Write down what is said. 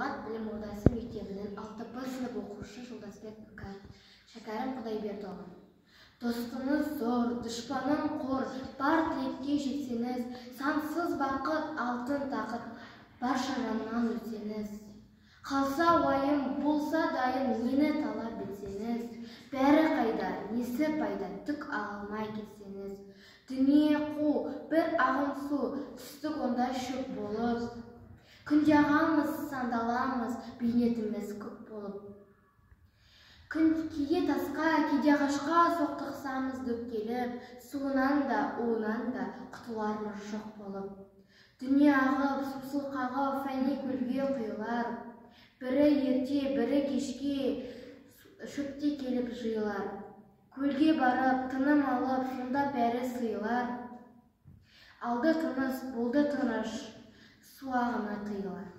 Білім ордасы мектебінің 6 сынып оқушы Жолдасбек Шәкәрім Құдайбердіұлы. Достыңыз зор, дұшпаның қор, бар тілекке жетсеңіз, сансыз бақыт, алтын тақыт, барша жаннан өтсеңіз. Қалса уайым, болса дайын, нені талап етсеңіз, бәрі қайда, несі пайда, түк алмай кетсеңіз. Дүние қу, бір ағын су, түстік онда шөп болып, күнде ағамыз, сандаламыз, бейнетіміз көп болып. Кейде тасқа, кейде ағашқа соқтықсамыз дөп келіп, суынан да, уынан да құтылармыз жоқ болып. Дүние ағып, сусыл қағып, фәни көлге құйылар. Бірі ерте, бірі кешке шөпте келіп жиылар. Көлге барып, тыным алып, сонда бәрі сыйлар. Алды тыныс, болды тыныш, су ағыны қиылар.